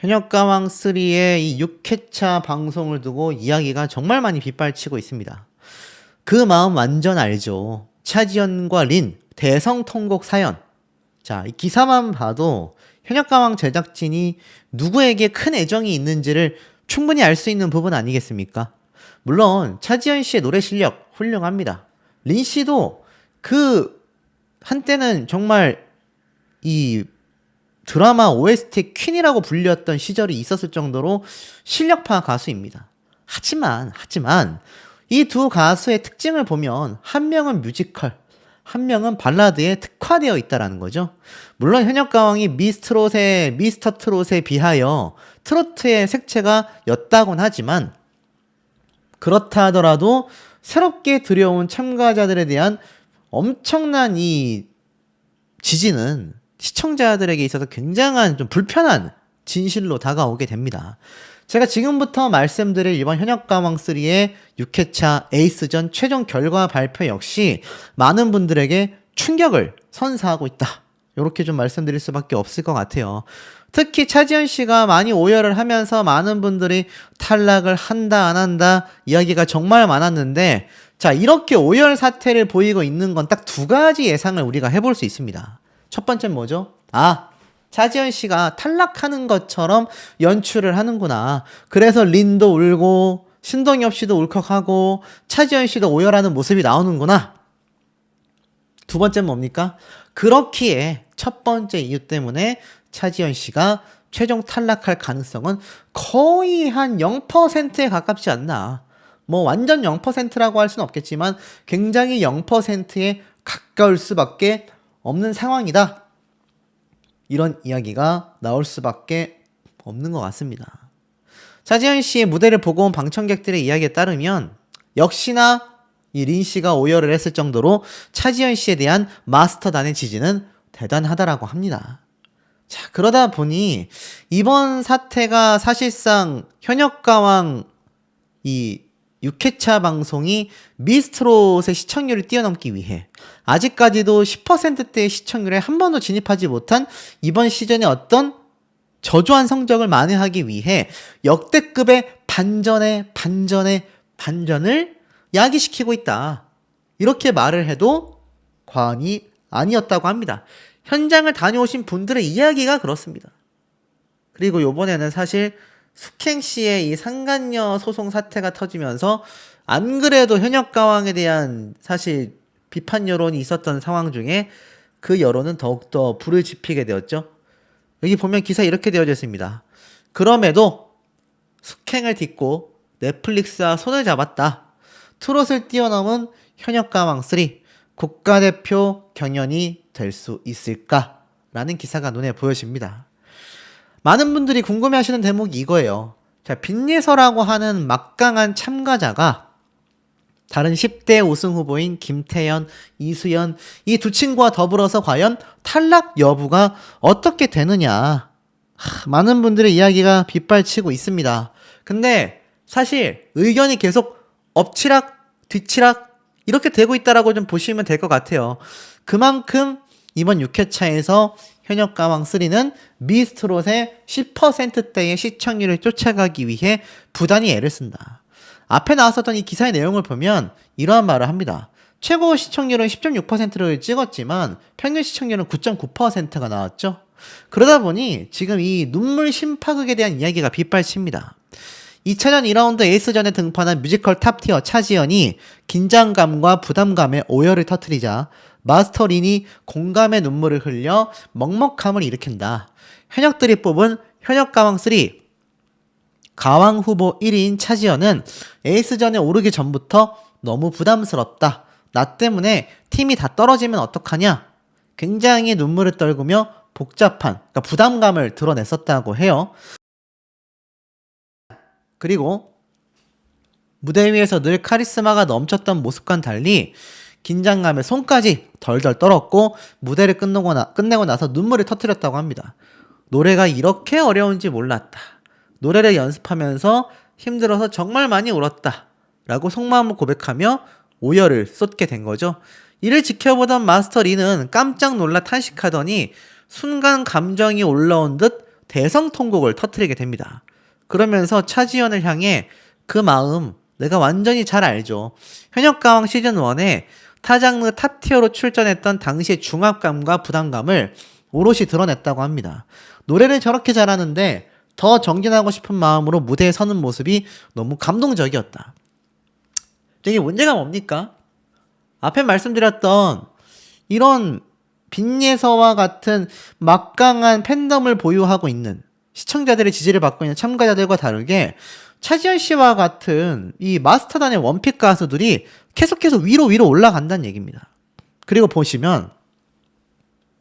현역가왕3의 이 6회차 방송을 두고 이야기가 정말 많이 빗발치고 있습니다. 그 마음 완전 알죠. 차지연과 린 대성통곡 사연. 자, 이 기사만 봐도 현역가왕 제작진이 누구에게 큰 애정이 있는지를 충분히 알 수 있는 부분 아니겠습니까? 물론 차지연 씨의 노래 실력 훌륭합니다. 린 씨도 한때는 정말 이 드라마 OST 퀸이라고 불렸던 시절이 있었을 정도로 실력파 가수입니다. 하지만 이 두 가수의 특징을 보면 한 명은 뮤지컬, 한 명은 발라드에 특화되어 있다라는 거죠. 물론 현역가왕이 미스터 트롯에 비하여 트로트의 색채가 옅다곤 하지만 그렇다 하더라도 새롭게 들여온 참가자들에 대한 엄청난 이 지지는 시청자들에게 있어서 굉장한 좀 불편한 진실로 다가오게 됩니다. 제가 지금부터 말씀드릴 이번 현역가왕3의 6회차 에이스전 최종 결과 발표 역시 많은 분들에게 충격을 선사하고 있다. 이렇게 좀 말씀드릴 수밖에 없을 것 같아요. 특히 차지연 씨가 많이 오열을 하면서 많은 분들이 탈락을 한다 안 한다 이야기가 정말 많았는데, 자, 이렇게 오열 사태를 보이고 있는 건 딱 두 가지 예상을 우리가 해볼 수 있습니다. 첫 번째는 뭐죠? 차지연 씨가 탈락하는 것처럼 연출을 하는구나. 그래서 린도 울고 신동엽 씨도 울컥하고 차지연 씨도 오열하는 모습이 나오는구나. 두 번째는 뭡니까? 그렇기에 첫 번째 이유 때문에 차지연 씨가 최종 탈락할 가능성은 거의 한 0%에 가깝지 않나. 뭐 완전 0%라고 할 수는 없겠지만 굉장히 0%에 가까울 수밖에 없는 상황이다. 이런 이야기가 나올 수밖에 없는 것 같습니다. 차지연 씨의 무대를 보고 온 방청객들의 이야기에 따르면 역시나 이 린 씨가 오열을 했을 정도로 차지연 씨에 대한 마스터단의 지지는 대단하다라고 합니다. 자, 그러다 보니 이번 사태가 사실상 현역가왕 이 6회차 방송이 미스트롯의 시청률을 뛰어넘기 위해 아직까지도 10%대의 시청률에 한 번도 진입하지 못한 이번 시즌의 어떤 저조한 성적을 만회하기 위해 역대급의 반전을 야기시키고 있다. 이렇게 말을 해도 과언이 아니었다고 합니다. 현장을 다녀오신 분들의 이야기가 그렇습니다. 그리고 요번에는 사실 숙행 씨의 이 상간녀 소송 사태가 터지면서 안 그래도 현역가왕에 대한 사실 비판 여론이 있었던 상황 중에 그 여론은 더욱더 불을 지피게 되었죠. 여기 보면 기사 이렇게 되어져 있습니다. 그럼에도 숙행을 딛고 넷플릭스와 손을 잡았다. 트롯을 뛰어넘은 현역가왕3 국가대표 경연이 될 수 있을까? 라는 기사가 눈에 보여집니다. 많은 분들이 궁금해하시는 대목이 이거예요. 자, 빈예서라고 하는 막강한 참가자가 다른 10대 우승 후보인 김태연, 이수연 이 두 친구와 더불어서 과연 탈락 여부가 어떻게 되느냐. 많은 분들의 이야기가 빗발치고 있습니다. 근데 사실 의견이 계속 엎치락 뒤치락 이렇게 되고 있다라고 좀 보시면 될 것 같아요. 그만큼 이번 6회차에서 현역가왕3는 미스트롯의 10%대의 시청률을 쫓아가기 위해 부단히 애를 쓴다. 앞에 나왔었던 이 기사의 내용을 보면 이러한 말을 합니다. 최고 시청률은 10.6%를 찍었지만 평균 시청률은 9.9%가 나왔죠. 그러다 보니 지금 이 눈물 심파극에 대한 이야기가 빗발칩니다. 2차전 2라운드 에이스전에 등판한 뮤지컬 탑티어 차지연이 긴장감과 부담감에 오열을 터뜨리자 마스터 린이 공감의 눈물을 흘려 먹먹함을 일으킨다. 현역들이 뽑은 현역가왕3 가왕 후보 1위인 차지연은 에이스전에 오르기 전부터 너무 부담스럽다. 나 때문에 팀이 다 떨어지면 어떡하냐? 굉장히 눈물을 떨구며 복잡한 부담감을 드러냈었다고 해요. 그리고 무대 위에서 늘 카리스마가 넘쳤던 모습과는 달리 긴장감에 손까지 덜덜 떨었고 무대를 끝내고 나서 눈물을 터뜨렸다고 합니다. 노래가 이렇게 어려운지 몰랐다. 노래를 연습하면서 힘들어서 정말 많이 울었다. 라고 속마음을 고백하며 오열을 쏟게 된 거죠. 이를 지켜보던 마스터 리는 깜짝 놀라 탄식하더니 순간 감정이 올라온 듯 대성통곡을 터뜨리게 됩니다. 그러면서 차지연을 향해 그 마음 내가 완전히 잘 알죠. 현역가왕 시즌1에 타장르 탑티어로 출전했던 당시의 중압감과 부담감을 오롯이 드러냈다고 합니다. 노래를 저렇게 잘하는데 더 정진하고 싶은 마음으로 무대에 서는 모습이 너무 감동적이었다. 이게 문제가 뭡니까? 앞에 말씀드렸던 이런 빈예서와 같은 막강한 팬덤을 보유하고 있는 시청자들의 지지를 받고 있는 참가자들과 다르게 차지연 씨와 같은 이 마스터단의 원픽 가수들이 계속해서 위로 올라간다는 얘기입니다. 그리고 보시면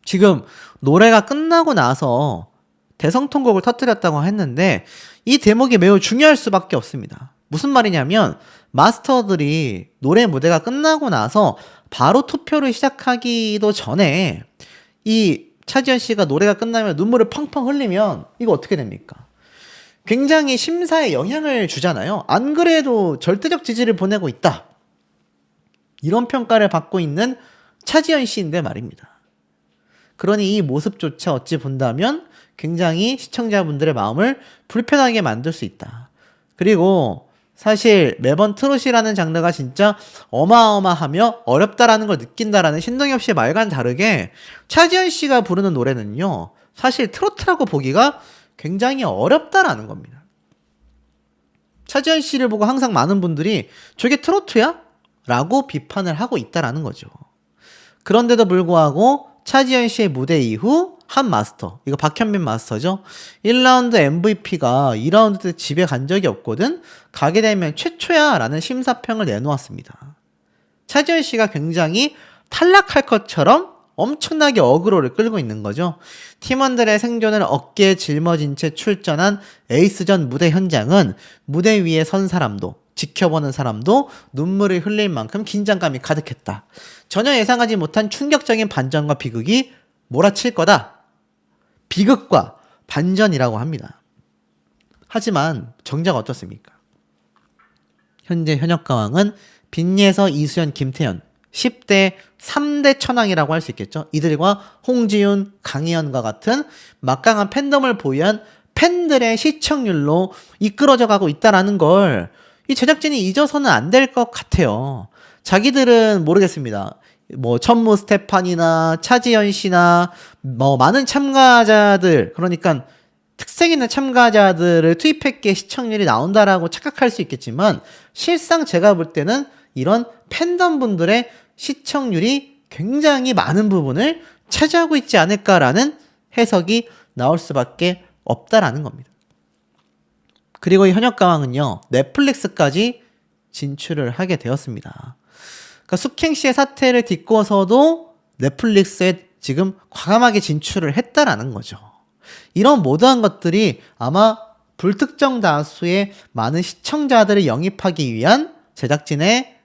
지금 노래가 끝나고 나서 대성통곡을 터뜨렸다고 했는데 이 대목이 매우 중요할 수밖에 없습니다. 무슨 말이냐면 마스터들이 노래 무대가 끝나고 나서 바로 투표를 시작하기도 전에 이 차지연 씨가 노래가 끝나면 눈물을 펑펑 흘리면 이거 어떻게 됩니까? 굉장히 심사에 영향을 주잖아요. 안 그래도 절대적 지지를 보내고 있다. 이런 평가를 받고 있는 차지연 씨인데 말입니다. 그러니 이 모습조차 어찌 본다면 굉장히 시청자분들의 마음을 불편하게 만들 수 있다. 그리고 사실 매번 트롯이라는 장르가 진짜 어마어마하며 어렵다라는 걸 느낀다라는 신동엽 씨의 말과는 다르게 차지연 씨가 부르는 노래는요. 사실 트로트라고 보기가 굉장히 어렵다라는 겁니다. 차지연 씨를 보고 항상 많은 분들이 저게 트로트야? 라고 비판을 하고 있다라는 거죠. 그런데도 불구하고 차지연 씨의 무대 이후 한 마스터, 이거 박현민 마스터죠. 1라운드 MVP가 2라운드 때 집에 간 적이 없거든. 가게 되면 최초야 라는 심사평을 내놓았습니다. 차지연 씨가 굉장히 탈락할 것처럼 엄청나게 어그로를 끌고 있는 거죠. 팀원들의 생존을 어깨에 짊어진 채 출전한 에이스전 무대 현장은 무대 위에 선 사람도 지켜보는 사람도 눈물을 흘릴 만큼 긴장감이 가득했다. 전혀 예상하지 못한 충격적인 반전과 비극이 몰아칠 거다. 비극과 반전이라고 합니다. 하지만 정작 어떻습니까? 현재 현역가왕은 빈예서, 이수연, 김태현 10대 3대 천왕이라고 할 수 있겠죠. 이들과 홍지윤, 강희연과 같은 막강한 팬덤을 보유한 팬들의 시청률로 이끌어져 가고 있다는 걸 이 제작진이 잊어서는 안 될 것 같아요. 자기들은 모르겠습니다. 뭐 천무 스테판이나 차지연 씨나 뭐 많은 참가자들, 그러니까 특색 있는 참가자들을 투입했기에 시청률이 나온다라고 착각할 수 있겠지만 실상 제가 볼 때는 이런 팬덤 분들의 시청률이 굉장히 많은 부분을 차지하고 있지 않을까라는 해석이 나올 수밖에 없다라는 겁니다. 그리고 이 현역가왕은요, 넷플릭스까지 진출을 하게 되었습니다. 그러니까 숙행 씨의 사태를 딛고서도 넷플릭스에 지금 과감하게 진출을 했다라는 거죠. 이런 모든 것들이 아마 불특정 다수의 많은 시청자들을 영입하기 위한 제작진의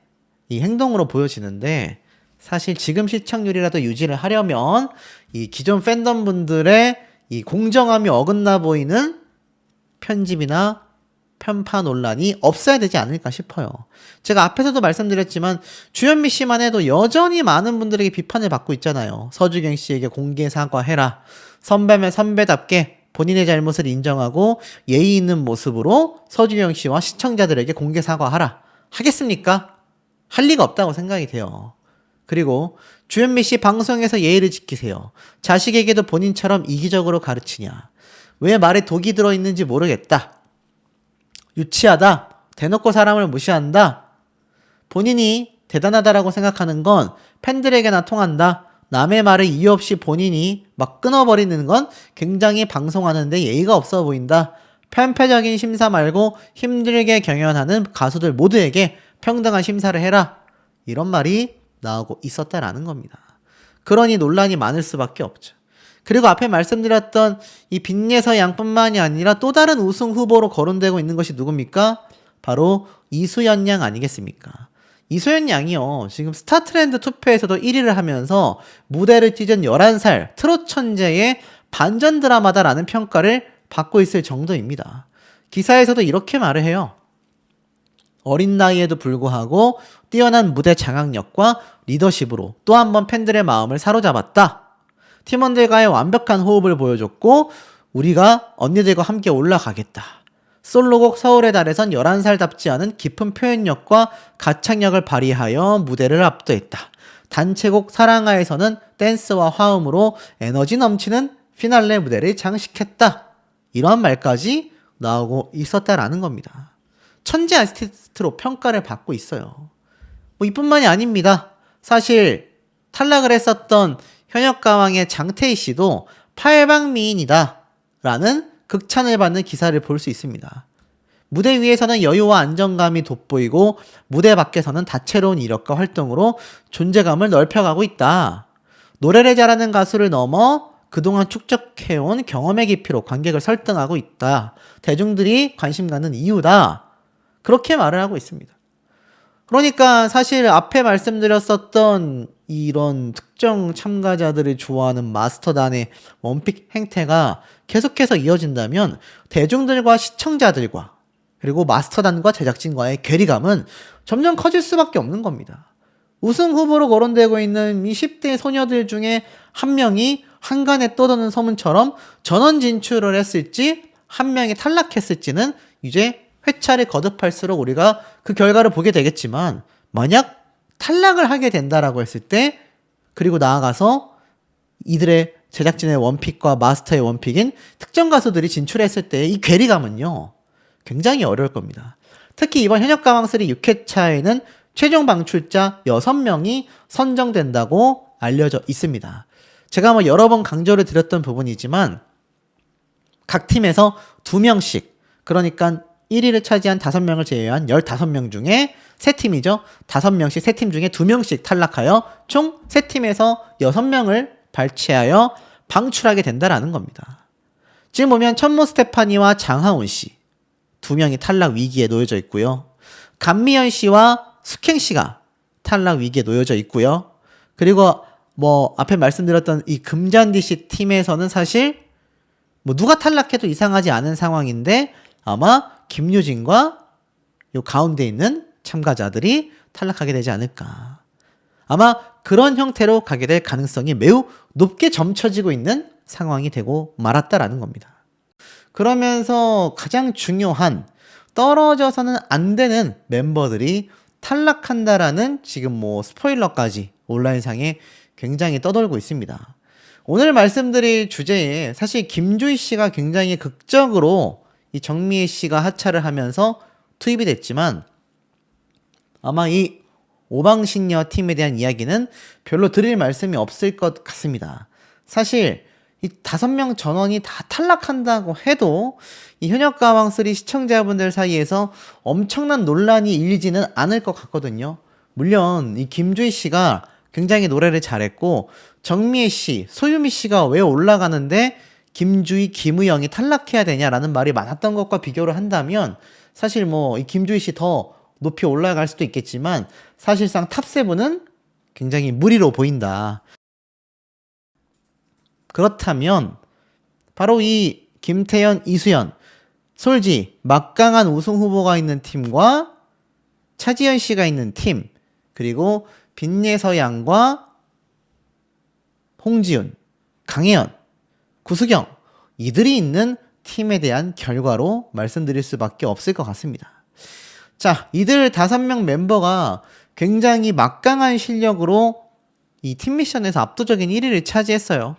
이 행동으로 보여지는데, 사실 지금 시청률이라도 유지를 하려면 이 기존 팬덤 분들의 이 공정함이 어긋나 보이는 편집이나 편파 논란이 없어야 되지 않을까 싶어요. 제가 앞에서도 말씀드렸지만 주현미 씨만 해도 여전히 많은 분들에게 비판을 받고 있잖아요. 서주경 씨에게 공개 사과해라. 선배면 선배답게 본인의 잘못을 인정하고 예의 있는 모습으로 서주경 씨와 시청자들에게 공개 사과하라. 하겠습니까? 할 리가 없다고 생각이 돼요. 그리고 주현미 씨 방송에서 예의를 지키세요. 자식에게도 본인처럼 이기적으로 가르치냐. 왜 말에 독이 들어있는지 모르겠다. 유치하다. 대놓고 사람을 무시한다. 본인이 대단하다라고 생각하는 건 팬들에게나 통한다. 남의 말을 이유 없이 본인이 막 끊어버리는 건 굉장히 방송하는데 예의가 없어 보인다. 편파적인 심사 말고 힘들게 경연하는 가수들 모두에게 평등한 심사를 해라. 이런 말이 나오고 있었다라는 겁니다. 그러니 논란이 많을 수밖에 없죠. 그리고 앞에 말씀드렸던 이 빈예서 양뿐만이 아니라 또 다른 우승 후보로 거론되고 있는 것이 누굽니까? 바로 이수연 양 아니겠습니까? 이수연 양이요, 지금 스타트렌드 투표에서도 1위를 하면서 무대를 찢은 11살 트롯 천재의 반전 드라마다라는 평가를 받고 있을 정도입니다. 기사에서도 이렇게 말을 해요. 어린 나이에도 불구하고 뛰어난 무대 장악력과 리더십으로 또 한 번 팬들의 마음을 사로잡았다. 팀원들과의 완벽한 호흡을 보여줬고 우리가 언니들과 함께 올라가겠다. 솔로곡 서울의 달에선 11살답지 않은 깊은 표현력과 가창력을 발휘하여 무대를 압도했다. 단체곡 사랑아에서는 댄스와 화음으로 에너지 넘치는 피날레 무대를 장식했다. 이러한 말까지 나오고 있었다라는 겁니다. 천재 아티스트로 평가를 받고 있어요. 뭐 이뿐만이 아닙니다. 사실 탈락을 했었던 현역가왕의 장태희 씨도 팔방미인이다 라는 극찬을 받는 기사를 볼 수 있습니다. 무대 위에서는 여유와 안정감이 돋보이고 무대 밖에서는 다채로운 이력과 활동으로 존재감을 넓혀가고 있다. 노래를 잘하는 가수를 넘어 그동안 축적해온 경험의 깊이로 관객을 설득하고 있다. 대중들이 관심 갖는 이유다. 그렇게 말을 하고 있습니다. 그러니까 사실 앞에 말씀드렸었던 이런 특정 참가자들을 좋아하는 마스터단의 원픽 행태가 계속해서 이어진다면 대중들과 시청자들과 그리고 마스터단과 제작진과의 괴리감은 점점 커질 수밖에 없는 겁니다. 우승 후보로 거론되고 있는 이 10대 소녀들 중에 한 명이 한간에 떠도는 소문처럼 전원 진출을 했을지 한 명이 탈락했을지는 이제 회차를 거듭할수록 우리가 그 결과를 보게 되겠지만 만약 탈락을 하게 된다라고 했을 때 그리고 나아가서 이들의 제작진의 원픽과 마스터의 원픽인 특정 가수들이 진출했을 때 이 괴리감은요 굉장히 어려울 겁니다. 특히 이번 현역가왕3 6회차에는 최종 방출자 6명이 선정된다고 알려져 있습니다. 제가 뭐 여러 번 강조를 드렸던 부분이지만 각 팀에서 2명씩 그러니까 1위를 차지한 5명을 제외한 15명 중에 3팀이죠. 5명씩 3팀 중에 2명씩 탈락하여 총 3팀에서 6명을 발췌하여 방출하게 된다라는 겁니다. 지금 보면 천모 스테파니와 장하온 씨 2명이 탈락 위기에 놓여져 있고요. 감미연 씨와 숙행 씨가 탈락 위기에 놓여져 있고요. 그리고 뭐 앞에 말씀드렸던 이 금잔디 씨 팀에서는 사실 뭐 누가 탈락해도 이상하지 않은 상황인데 아마 김유진과 요 가운데 있는 참가자들이 탈락하게 되지 않을까. 아마 그런 형태로 가게 될 가능성이 매우 높게 점쳐지고 있는 상황이 되고 말았다라는 겁니다. 그러면서 가장 중요한 떨어져서는 안 되는 멤버들이 탈락한다라는 지금 뭐 스포일러까지 온라인상에 굉장히 떠돌고 있습니다. 오늘 말씀드릴 주제에 사실 김주희 씨가 굉장히 극적으로 이 정미애 씨가 하차를 하면서 투입이 됐지만 아마 이 오방신녀 팀에 대한 이야기는 별로 드릴 말씀이 없을 것 같습니다. 사실 이 5명 전원이 다 탈락한다고 해도 이 현역가왕3 시청자분들 사이에서 엄청난 논란이 일지는 않을 것 같거든요. 물론 이 김주희 씨가 굉장히 노래를 잘했고 정미애 씨, 소유미 씨가 왜 올라가는데 김주희, 김우영이 탈락해야 되냐라는 말이 많았던 것과 비교를 한다면 사실 뭐 이 김주희 씨 더 높이 올라갈 수도 있겠지만 사실상 탑7은 굉장히 무리로 보인다. 그렇다면 바로 이 김태현, 이수연, 솔지, 막강한 우승 후보가 있는 팀과 차지연 씨가 있는 팀 그리고 빈예서양과 홍지윤, 강혜연, 구수경 이들이 있는 팀에 대한 결과로 말씀드릴 수밖에 없을 것 같습니다. 자, 이들 5명 멤버가 굉장히 막강한 실력으로 이 팀 미션에서 압도적인 1위를 차지했어요.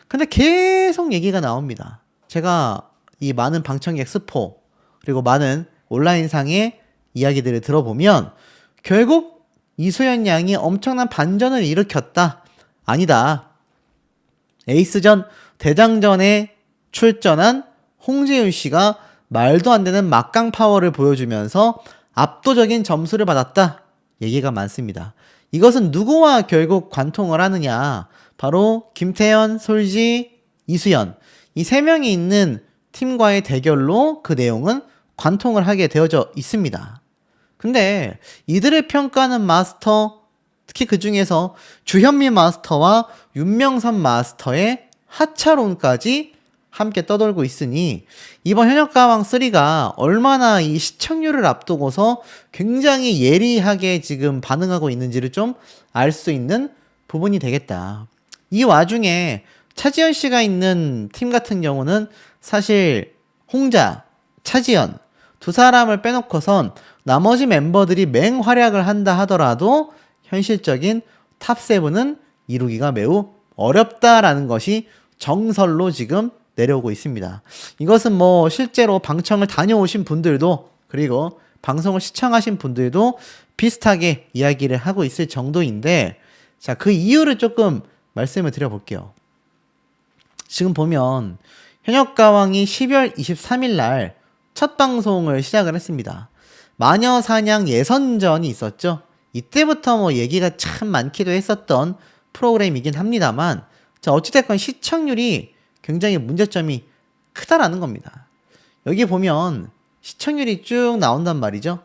근데 계속 얘기가 나옵니다. 제가 이 많은 방청객 스포 그리고 많은 온라인상의 이야기들을 들어보면 결국 이수연 양이 엄청난 반전을 일으켰다. 아니다. 에이스전 대장전에 출전한 홍재윤 씨가 말도 안 되는 막강 파워를 보여주면서 압도적인 점수를 받았다. 얘기가 많습니다. 이것은 누구와 결국 관통을 하느냐. 바로 김태현, 솔지, 이수연 이 3명이 있는 팀과의 대결로 그 내용은 관통을 하게 되어져 있습니다. 근데 이들을 평가하는 마스터 특히 그 중에서 주현미 마스터와 윤명선 마스터의 하차론까지 함께 떠돌고 있으니 이번 현역가왕3가 얼마나 이 시청률을 앞두고서 굉장히 예리하게 지금 반응하고 있는지를 좀 알 수 있는 부분이 되겠다. 이 와중에 차지연 씨가 있는 팀 같은 경우는 사실 홍자, 차지연 두 사람을 빼놓고선 나머지 멤버들이 맹활약을 한다 하더라도 현실적인 탑7은 이루기가 매우 어렵다라는 것이 정설로 지금 내려오고 있습니다. 이것은 뭐 실제로 방청을 다녀오신 분들도 그리고 방송을 시청하신 분들도 비슷하게 이야기를 하고 있을 정도인데, 자, 그 이유를 조금 말씀을 드려볼게요. 지금 보면 현역가왕이 12월 23일 날 첫 방송을 시작을 했습니다. 마녀사냥 예선전이 있었죠. 이때부터 뭐 얘기가 참 많기도 했었던 프로그램이긴 합니다만, 자, 어찌됐건 시청률이 굉장히 문제점이 크다라는 겁니다. 여기 보면 시청률이 쭉 나온단 말이죠.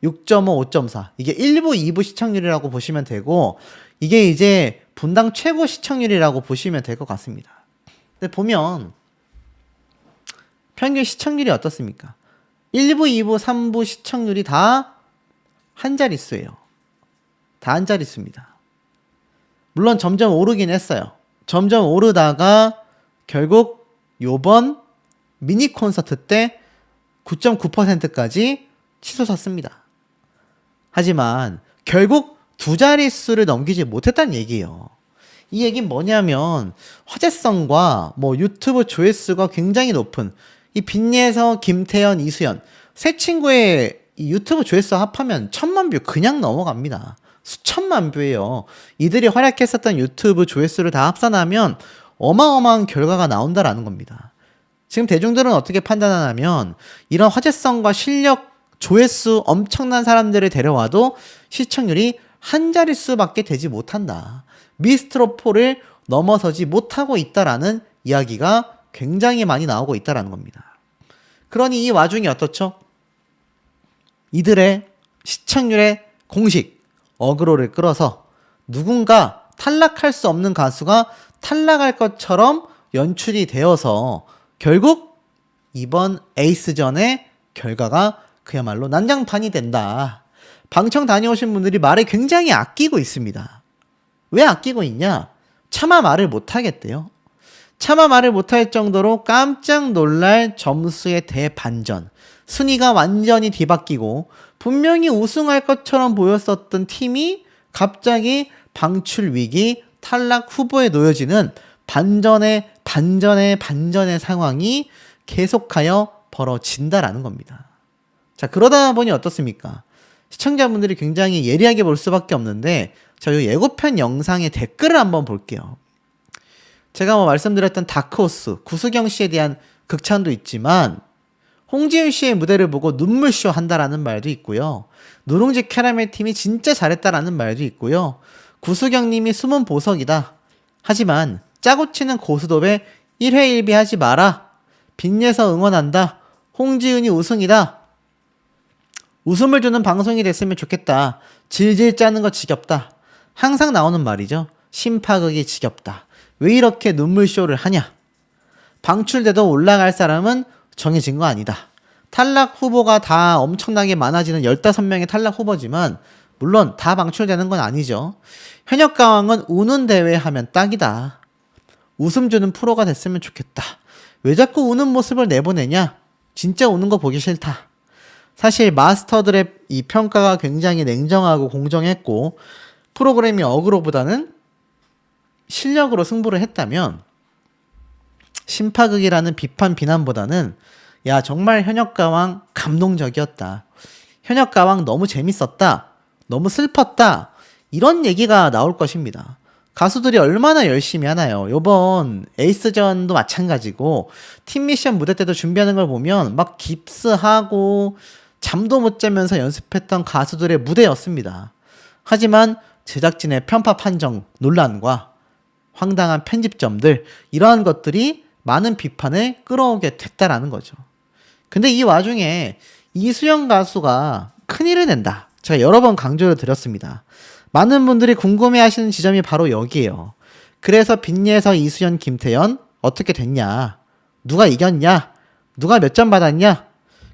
6.5, 5.4. 이게 1부, 2부 시청률이라고 보시면 되고, 이게 이제 분당 최고 시청률이라고 보시면 될 것 같습니다. 근데 보면 평균 시청률이 어떻습니까? 1부, 2부, 3부 시청률이 다 한 자릿수예요. 다 한 자릿수입니다. 물론 점점 오르긴 했어요. 점점 오르다가 결국 요번 미니 콘서트 때 9.9%까지 치솟았습니다. 하지만 결국 두 자릿수를 넘기지 못했다는 얘기예요. 이 얘기는 뭐냐면 화제성과 뭐 유튜브 조회수가 굉장히 높은 이 빈예서, 김태현, 이수연 세 친구의 이 유튜브 조회수 합하면 1000만 뷰 그냥 넘어갑니다. 수천만 뷰예요. 이들이 활약했었던 유튜브 조회수를 다 합산하면 어마어마한 결과가 나온다라는 겁니다. 지금 대중들은 어떻게 판단하냐면 이런 화제성과 실력, 조회수 엄청난 사람들을 데려와도 시청률이 한 자릿수밖에 되지 못한다. 미스트롯4를 넘어서지 못하고 있다라는 이야기가 굉장히 많이 나오고 있다라는 겁니다. 그러니 이 와중에 어떻죠? 이들의 시청률의 공식 어그로를 끌어서 누군가 탈락할 수 없는 가수가 탈락할 것처럼 연출이 되어서 결국 이번 에이스전의 결과가 그야말로 난장판이 된다. 방청 다녀오신 분들이 말을 굉장히 아끼고 있습니다. 왜 아끼고 있냐? 차마 말을 못하겠대요. 차마 말을 못할 정도로 깜짝 놀랄 점수의 대반전. 순위가 완전히 뒤바뀌고 분명히 우승할 것처럼 보였었던 팀이 갑자기 방출 위기, 탈락 후보에 놓여지는 반전의 상황이 계속하여 벌어진다라는 겁니다. 자, 그러다 보니 어떻습니까? 시청자분들이 굉장히 예리하게 볼 수밖에 없는데, 자, 이 예고편 영상의 댓글을 한번 볼게요. 제가 뭐 말씀드렸던 다크호스, 구수경 씨에 대한 극찬도 있지만 홍지윤 씨의 무대를 보고 눈물쇼 한다라는 말도 있고요. 누룽지 캐러멜 팀이 진짜 잘했다라는 말도 있고요. 구수경 님이 숨은 보석이다. 하지만 짜고 치는 고스톱에 1회 1비 하지 마라. 빚내서 응원한다. 홍지윤이 우승이다. 웃음을 주는 방송이 됐으면 좋겠다. 질질 짜는 거 지겹다. 항상 나오는 말이죠. 심파극이 지겹다. 왜 이렇게 눈물쇼를 하냐? 방출돼도 올라갈 사람은 정해진 거 아니다. 탈락 후보가 다 엄청나게 많아지는 15명의 탈락 후보지만 물론 다 방출되는 건 아니죠. 현역가왕은 우는 대회 하면 딱이다. 웃음 주는 프로가 됐으면 좋겠다. 왜 자꾸 우는 모습을 내보내냐? 진짜 우는 거 보기 싫다. 사실 마스터들의 이 평가가 굉장히 냉정하고 공정했고 프로그램이 어그로보다는 실력으로 승부를 했다면 심파극이라는 비판 비난보다는 야 정말 현역가왕 감동적이었다. 현역가왕 너무 재밌었다. 너무 슬펐다. 이런 얘기가 나올 것입니다. 가수들이 얼마나 열심히 하나요. 요번 에이스전도 마찬가지고 팀 미션 무대 때도 준비하는 걸 보면 막 깁스하고 잠도 못 자면서 연습했던 가수들의 무대였습니다. 하지만 제작진의 편파 판정 논란과 황당한 편집점들 이러한 것들이 많은 비판을 끌어오게 됐다라는 거죠. 근데 이 와중에 이수연 가수가 큰일을 낸다. 제가 여러 번 강조를 드렸습니다. 많은 분들이 궁금해하시는 지점이 바로 여기에요. 그래서 빈예서 이수연 김태연 어떻게 됐냐? 누가 이겼냐? 누가 몇 점 받았냐?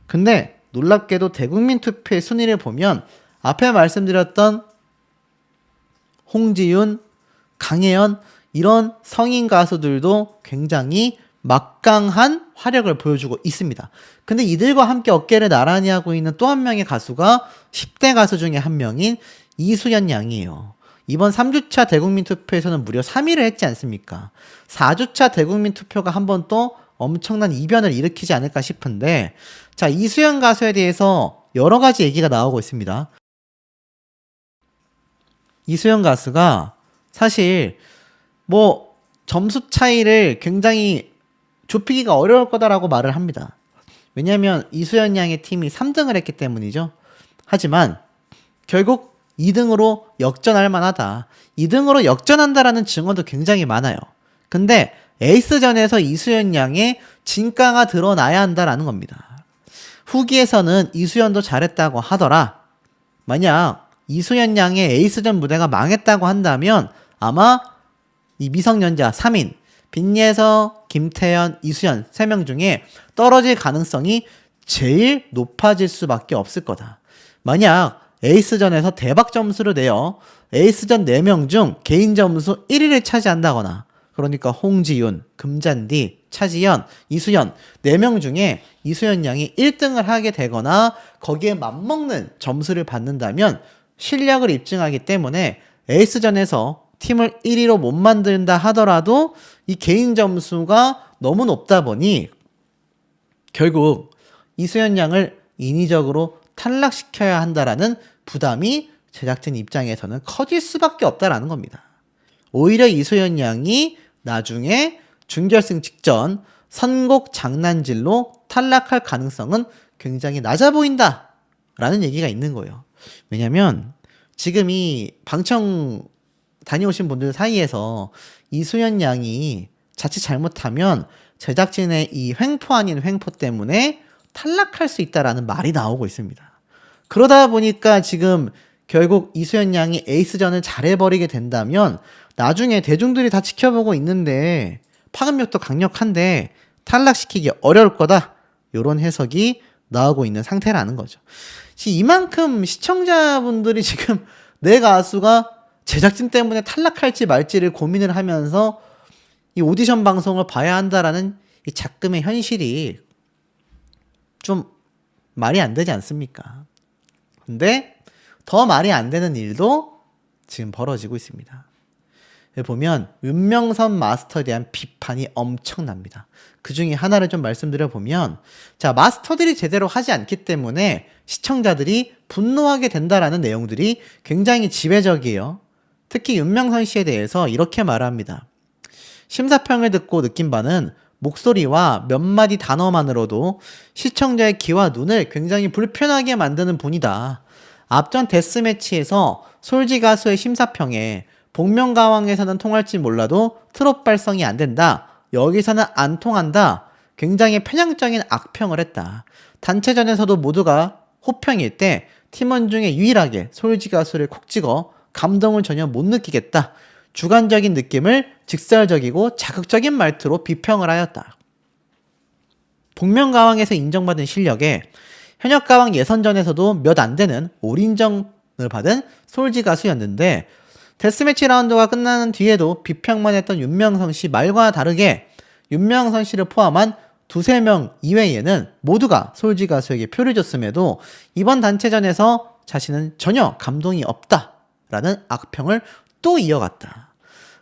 근데 놀랍게도 대국민 투표의 순위를 보면 앞에 말씀드렸던 홍지윤, 강혜연 이런 성인 가수들도 굉장히 막강한 화력을 보여주고 있습니다. 근데 이들과 함께 어깨를 나란히 하고 있는 또 한 명의 가수가 10대 가수 중에 한 명인 이수연 양이에요. 이번 3주차 대국민 투표에서는 무려 3위를 했지 않습니까? 4주차 대국민 투표가 한 번 또 엄청난 이변을 일으키지 않을까 싶은데, 자, 이수연 가수에 대해서 여러 가지 얘기가 나오고 있습니다. 이수연 가수가 사실 뭐 점수 차이를 굉장히 좁히기가 어려울 거다라고 말을 합니다. 왜냐하면 이수연 양의 팀이 3등을 했기 때문이죠. 하지만 결국 2등으로 역전할 만하다. 2등으로 역전한다라는 증언도 굉장히 많아요. 근데 에이스전에서 이수연 양의 진가가 드러나야 한다라는 겁니다. 후기에서는 이수연도 잘했다고 하더라. 만약 이수연 양의 에이스전 무대가 망했다고 한다면 아마 이 미성년자 3인 빈예서, 김태현, 이수연 3명 중에 떨어질 가능성이 제일 높아질 수밖에 없을 거다. 만약 에이스전에서 대박 점수를 내어 에이스전 4명 중 개인 점수 1위를 차지한다거나, 그러니까 홍지윤, 금잔디, 차지연, 이수연 4명 중에 이수연 양이 1등을 하게 되거나 거기에 맞먹는 점수를 받는다면 실력을 입증하기 때문에 에이스전에서 팀을 1위로 못 만든다 하더라도 이 개인 점수가 너무 높다 보니 결국 이수연 양을 인위적으로 탈락시켜야 한다라는 부담이 제작진 입장에서는 커질 수밖에 없다라는 겁니다. 오히려 이수연 양이 나중에 준결승 직전 선곡 장난질로 탈락할 가능성은 굉장히 낮아 보인다라는 얘기가 있는 거예요. 왜냐면 지금 이 방청 다녀오신 분들 사이에서 이수연 양이 자칫 잘못하면 제작진의 이 횡포 아닌 횡포 때문에 탈락할 수 있다라는 말이 나오고 있습니다. 그러다 보니까 지금 결국 이수연 양이 에이스전을 잘해버리게 된다면 나중에 대중들이 다 지켜보고 있는데 파급력도 강력한데 탈락시키기 어려울 거다. 이런 해석이 나오고 있는 상태라는 거죠. 이만큼 시청자분들이 지금 내 가수가 제작진 때문에 탈락할지 말지를 고민을 하면서 이 오디션 방송을 봐야 한다라는 이 작금의 현실이 좀 말이 안 되지 않습니까? 근데 더 말이 안 되는 일도 지금 벌어지고 있습니다. 보면 윤명선 마스터에 대한 비판이 엄청납니다. 그 중에 하나를 좀 말씀드려보면, 자, 마스터들이 제대로 하지 않기 때문에 시청자들이 분노하게 된다라는 내용들이 굉장히 지배적이에요. 특히 윤명선 씨에 대해서 이렇게 말합니다. 심사평을 듣고 느낀 바는 목소리와 몇 마디 단어만으로도 시청자의 귀와 눈을 굉장히 불편하게 만드는 분이다. 앞전 데스매치에서 솔지 가수의 심사평에 복면가왕에서는 통할지 몰라도 트롯 발성이 안 된다. 여기서는 안 통한다. 굉장히 편향적인 악평을 했다. 단체전에서도 모두가 호평일 때 팀원 중에 유일하게 솔지 가수를 콕 찍어 감동을 전혀 못 느끼겠다. 주관적인 느낌을 직설적이고 자극적인 말투로 비평을 하였다. 복면가왕에서 인정받은 실력에 현역가왕 예선전에서도 몇 안 되는 올인정을 받은 솔지 가수였는데 데스매치 라운드가 끝나는 뒤에도 비평만 했던 윤명선 씨 말과 다르게 윤명선 씨를 포함한 두세 명 이외에는 모두가 솔지 가수에게 표를 줬음에도 이번 단체전에서 자신은 전혀 감동이 없다라는 악평을 또 이어갔다.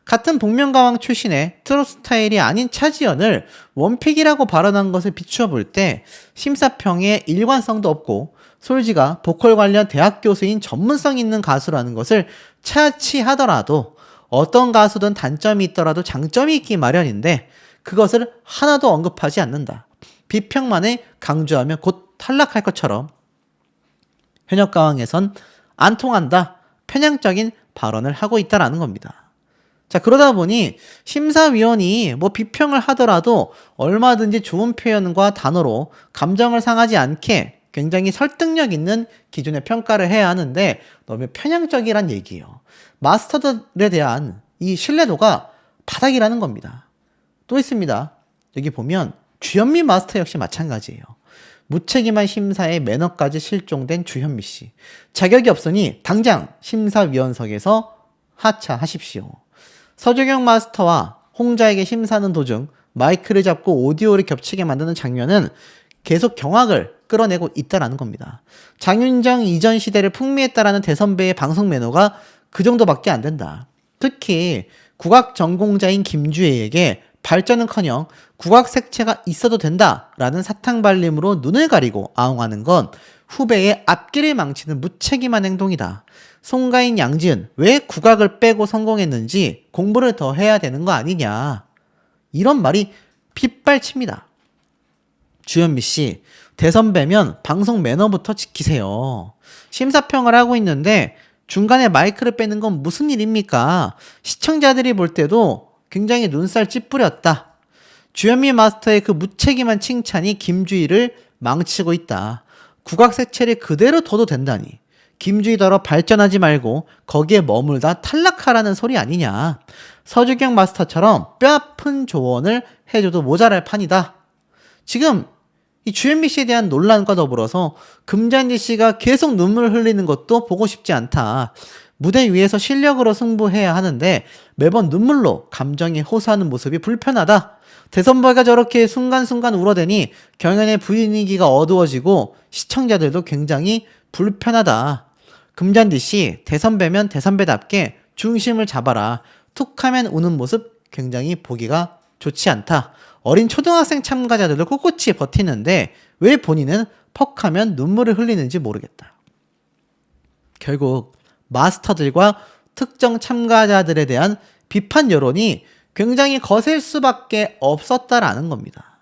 같은 복면가왕 출신의 트롯 스타일이 아닌 차지연을 원픽이라고 발언한 것을 비추어 볼 때 심사평에 일관성도 없고 솔지가 보컬 관련 대학 교수인 전문성 있는 가수라는 것을 차치하더라도 어떤 가수든 단점이 있더라도 장점이 있기 마련인데 그것을 하나도 언급하지 않는다. 비평만을 강조하며 곧 탈락할 것처럼 현역가왕에선 안 통한다. 편향적인 발언을 하고 있다라는 겁니다. 자, 그러다 보니 심사위원이 뭐 비평을 하더라도 얼마든지 좋은 표현과 단어로 감정을 상하지 않게 굉장히 설득력 있는 기준의 평가를 해야 하는데 너무 편향적이란 얘기예요. 마스터들에 대한 이 신뢰도가 바닥이라는 겁니다. 또 있습니다. 여기 보면 주현미 마스터 역시 마찬가지예요. 무책임한 심사에 매너까지 실종된 주현미 씨. 자격이 없으니 당장 심사위원석에서 하차하십시오. 서주경 마스터와 홍자에게 심사하는 도중 마이크를 잡고 오디오를 겹치게 만드는 장면은 계속 경악을 끌어내고 있다라는 겁니다. 장윤정 이전 시대를 풍미했다라는 대선배의 방송 매너가 그 정도밖에 안 된다. 특히 국악 전공자인 김주혜에게 발전은커녕 국악 색채가 있어도 된다라는 사탕발림으로 눈을 가리고 아웅하는 건 후배의 앞길을 망치는 무책임한 행동이다. 송가인, 양지은 왜 국악을 빼고 성공했는지 공부를 더 해야 되는 거 아니냐. 이런 말이 빗발칩니다. 주현미 씨, 대선배면 방송 매너부터 지키세요. 심사평을 하고 있는데 중간에 마이크를 빼는 건 무슨 일입니까? 시청자들이 볼 때도 굉장히 눈살 찌푸렸다. 주현미 마스터의 그 무책임한 칭찬이 김주희를 망치고 있다. 국악 색채를 그대로 둬도 된다니. 김주희더러 발전하지 말고 거기에 머물다 탈락하라는 소리 아니냐. 서주경 마스터처럼 뼈아픈 조언을 해줘도 모자랄 판이다. 지금 이 주현미 씨에 대한 논란과 더불어서 금잔디 씨가 계속 눈물 흘리는 것도 보고 싶지 않다. 무대 위에서 실력으로 승부해야 하는데 매번 눈물로 감정에 호소하는 모습이 불편하다. 대선배가 저렇게 순간순간 울어대니 경연의 분위기가 어두워지고 시청자들도 굉장히 불편하다. 금잔디 씨, 대선배면 대선배답게 중심을 잡아라. 툭하면 우는 모습 굉장히 보기가 좋지 않다. 어린 초등학생 참가자들도 꿋꿋이 버티는데 왜 본인은 퍽하면 눈물을 흘리는지 모르겠다. 결국 마스터들과 특정 참가자들에 대한 비판 여론이 굉장히 거셀 수밖에 없었다라는 겁니다.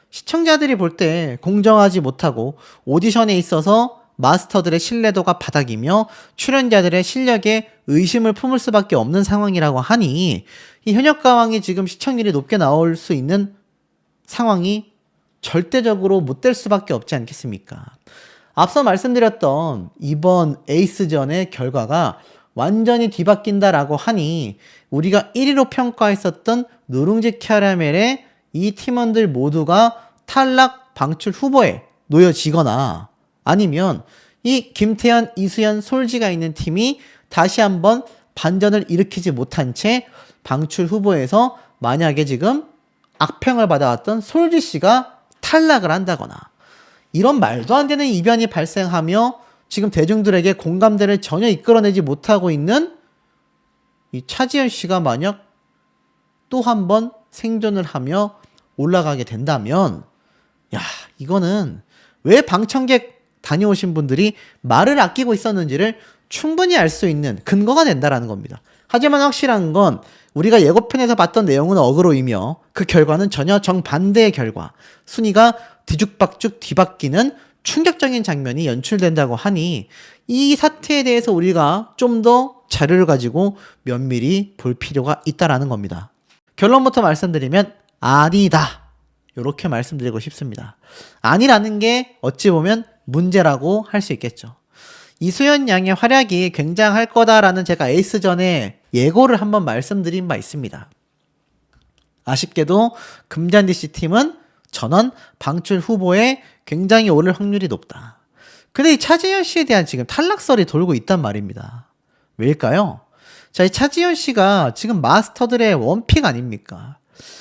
시청자들이 볼 때 공정하지 못하고 오디션에 있어서 마스터들의 신뢰도가 바닥이며 출연자들의 실력에 의심을 품을 수밖에 없는 상황이라고 하니 이 현역가왕이 지금 시청률이 높게 나올 수 있는 상황이 절대적으로 못 될 수밖에 없지 않겠습니까? 앞서 말씀드렸던 이번 에이스전의 결과가 완전히 뒤바뀐다라고 하니 우리가 1위로 평가했었던 누룽지 캐러멜의 이 팀원들 모두가 탈락 방출 후보에 놓여지거나 아니면 이 김태현, 이수연, 솔지가 있는 팀이 다시 한번 반전을 일으키지 못한 채 방출 후보에서 만약에 지금 악평을 받아왔던 솔지 씨가 탈락을 한다거나 이런 말도 안 되는 이변이 발생하며 지금 대중들에게 공감대를 전혀 이끌어내지 못하고 있는 이 차지현 씨가 만약 또 한 번 생존을 하며 올라가게 된다면 야, 이거는 왜 방청객 다녀오신 분들이 말을 아끼고 있었는지를 충분히 알 수 있는 근거가 된다라는 겁니다. 하지만 확실한 건 우리가 예고편에서 봤던 내용은 어그로이며 그 결과는 전혀 정반대의 결과, 순위가 뒤죽박죽 뒤바뀌는 충격적인 장면이 연출된다고 하니 이 사태에 대해서 우리가 좀 더 자료를 가지고 면밀히 볼 필요가 있다라는 겁니다. 결론부터 말씀드리면 아니다. 이렇게 말씀드리고 싶습니다. 아니라는 게 어찌 보면 문제라고 할 수 있겠죠. 이수연 양의 활약이 굉장할 거다라는 제가 에이스전에 예고를 한번 말씀드린 바 있습니다. 아쉽게도 금잔디씨 팀은 전원 방출 후보에 굉장히 오를 확률이 높다. 근데 이 차지현 씨에 대한 지금 탈락설이 돌고 있단 말입니다. 왜일까요? 자, 이 차지현 씨가 지금 마스터들의 원픽 아닙니까?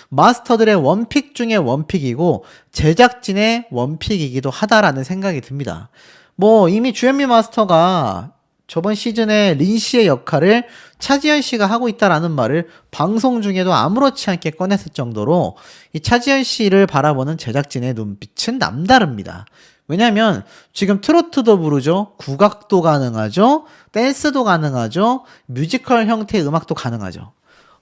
마스터들의 원픽 중에 원픽이고 제작진의 원픽이기도 하다라는 생각이 듭니다. 뭐 이미 주현미 마스터가 저번 시즌에 린 씨의 역할을 차지현 씨가 하고 있다라는 말을 방송 중에도 아무렇지 않게 꺼냈을 정도로 이 차지현 씨를 바라보는 제작진의 눈빛은 남다릅니다. 왜냐면 지금 트로트도 부르죠, 국악도 가능하죠, 댄스도 가능하죠, 뮤지컬 형태의 음악도 가능하죠.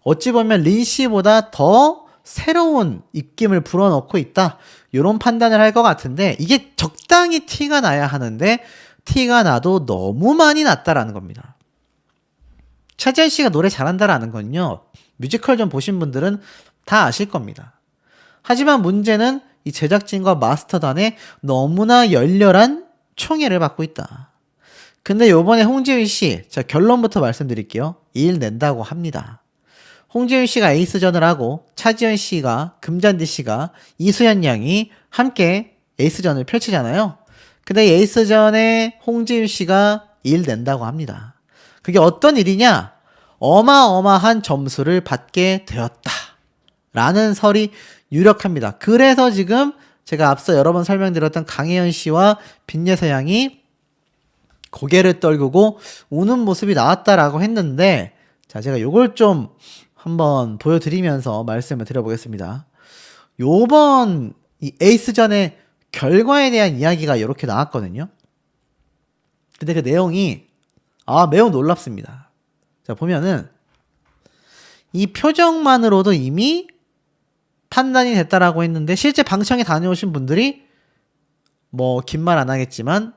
어찌 보면 린 씨보다 더 새로운 입김을 불어넣고 있다, 이런 판단을 할 것 같은데 이게 적당히 티가 나야 하는데 티가 나도 너무 많이 났다라는 겁니다. 차지현 씨가 노래 잘한다라는 건요, 뮤지컬 좀 보신 분들은 다 아실 겁니다. 하지만 문제는 이 제작진과 마스터단의 너무나 열렬한 총애를 받고 있다. 근데 요번에 홍지윤 씨, 자 결론부터 말씀드릴게요. 일 낸다고 합니다. 홍지윤 씨가 에이스전을 하고 차지현 씨가, 금잔디 씨가, 이수연 양이 함께 에이스전을 펼치잖아요. 근데 에이스전에 홍지윤 씨가 일 낸다고 합니다. 그게 어떤 일이냐? 어마어마한 점수를 받게 되었다 라는 설이 유력합니다. 그래서 지금 제가 앞서 여러 번 설명드렸던 강혜연 씨와 빈예서 양이 고개를 떨구고 우는 모습이 나왔다라고 했는데, 자, 제가 요걸 좀 한번 보여드리면서 말씀을 드려보겠습니다. 요번 이 에이스전의 결과에 대한 이야기가 이렇게 나왔거든요. 근데 그 내용이 매우 놀랍습니다. 자, 보면은 이 표정만으로도 이미 판단이 됐다라고 했는데, 실제 방청에 다녀오신 분들이 뭐 긴 말 안 하겠지만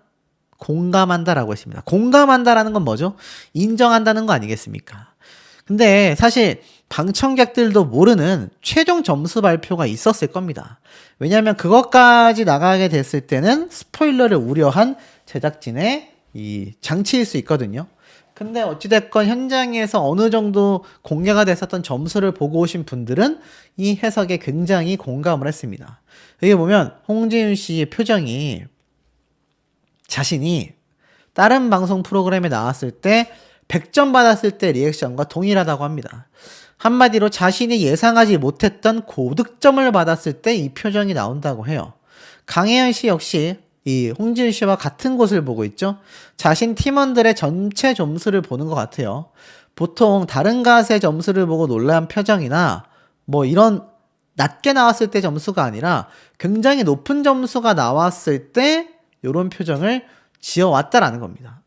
공감한다라고 했습니다. 공감한다라는 건 뭐죠? 인정한다는 거 아니겠습니까? 근데 사실 방청객들도 모르는 최종 점수 발표가 있었을 겁니다. 왜냐하면 그것까지 나가게 됐을 때는 스포일러를 우려한 제작진의 이 장치일 수 있거든요. 근데 어찌됐건 현장에서 어느 정도 공개가 됐었던 점수를 보고 오신 분들은 이 해석에 굉장히 공감을 했습니다. 여기 보면 홍지윤 씨의 표정이 자신이 다른 방송 프로그램에 나왔을 때 100점 받았을 때 리액션과 동일하다고 합니다. 한마디로 자신이 예상하지 못했던 고득점을 받았을 때 이 표정이 나온다고 해요. 강혜연 씨 역시 이 홍지윤 씨와 같은 곳을 보고 있죠. 자신 팀원들의 전체 점수를 보는 것 같아요. 보통 다른 가수의 점수를 보고 놀란 표정이나 뭐 이런 낮게 나왔을 때 점수가 아니라 굉장히 높은 점수가 나왔을 때 이런 표정을 지어왔다라는 겁니다.